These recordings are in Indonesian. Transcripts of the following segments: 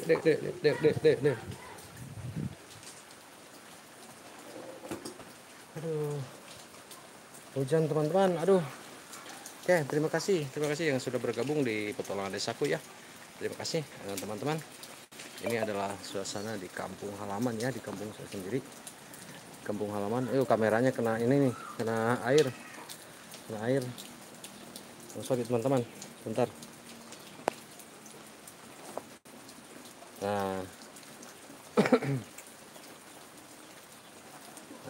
dek. Aduh, hujan teman-teman. Aduh. Oke, terima kasih yang sudah bergabung di petualangan desaku ya. Terima kasih teman-teman. Ini adalah suasana di kampung halaman ya, di kampung saya sendiri. Kampung halaman. Kameranya kena ini nih, kena air. Oh, sorry teman-teman, bentar. Nah,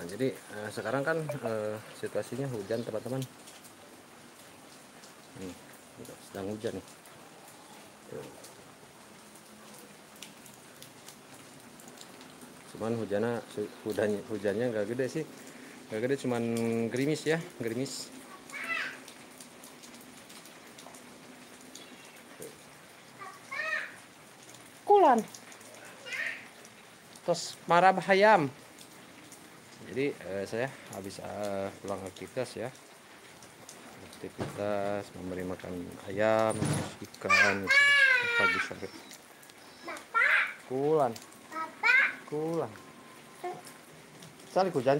jadi sekarang kan situasinya hujan teman-teman. Sedang hujan nih. Cuman hujannya nggak gede sih, nggak gede, cuman gerimis ya, gerimis. Kulan terus marah hayam. Jadi saya habis pulang aktivitas ya, memberi makan ayam, ikan gitu, pagi sore. Kulan salik hujan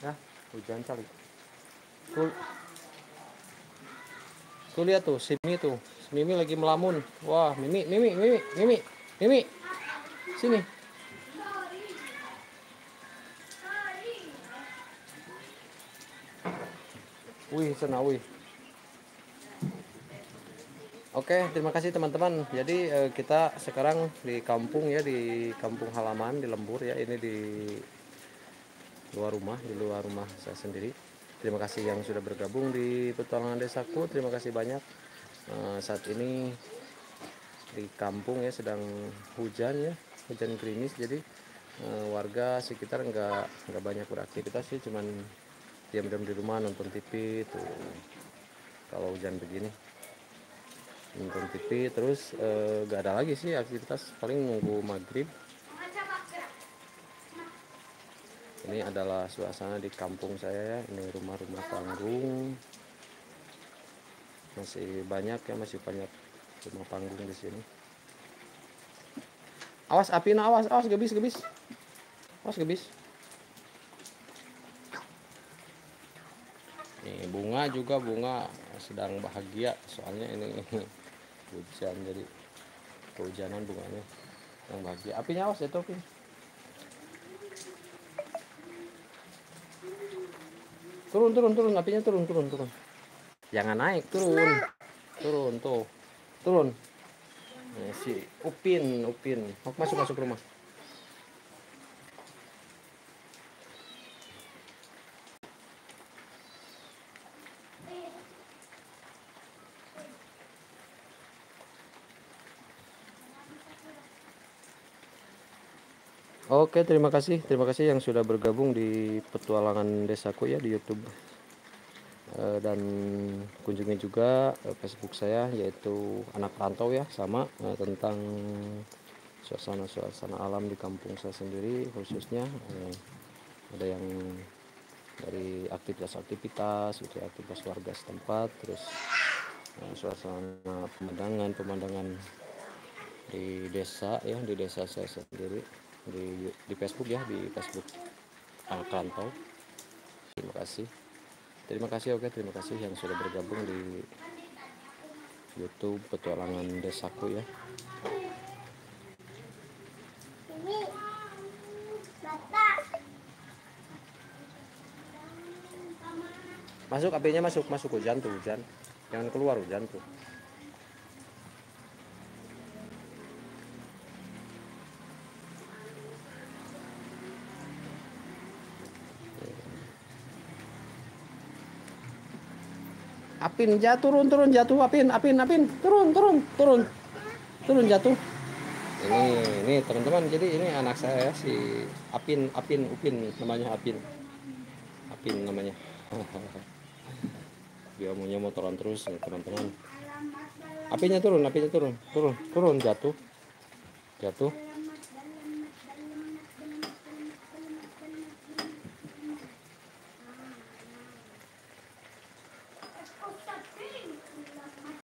ya, hujan salik. Tuh lihat tuh, si Mimi lagi melamun. Wah, Mimi, sini. Wih, sana wih. Oke, terima kasih teman-teman. Jadi kita sekarang di kampung ya, di kampung halaman di Lembur ya. Ini di luar rumah saya sendiri. Terima kasih yang sudah bergabung di petualangan desaku. Terima kasih banyak. Saat ini di kampung ya sedang hujan ya, hujan gerimis. Jadi warga sekitar nggak banyak beraktivitas sih, cuman diam-diam di rumah nonton TV tuh. Kalau hujan begini nonton TV terus gak ada lagi sih aktivitas, paling nunggu maghrib. Ini adalah suasana di kampung saya ya. Ini rumah-rumah panggung, masih banyak rumah panggung di sini. Awas api, awas gebis, awas gebis. Nih bunga sedang bahagia soalnya ini hujan, jadi kehujanan bunganya yang bahagia. Apinya awas ya Topi. Turun apinya, turun. Jangan naik, turun tuh. Nah, si Upin masuk rumah. Oke, terima kasih yang sudah bergabung di petualangan desaku ya di YouTube. Dan kunjungi juga Facebook saya, yaitu Anak Rantau ya, sama tentang suasana alam di kampung saya sendiri, khususnya ada yang dari aktivitas warga setempat, terus suasana pemandangan di desa ya, di desa saya sendiri, di Facebook ya, di Facebook Anak Rantau. Terima kasih terima kasih yang sudah bergabung di YouTube petualangan desaku ya. Masuk apinya, masuk hujan, jangan keluar hujan tuh. Apin jatuh, turun jatuh, Apin turun jatuh. Ini teman-teman, jadi ini anak saya si Upin namanya, Apin namanya. Dia maunya motoran terus ya teman-teman. Apinya turun jatuh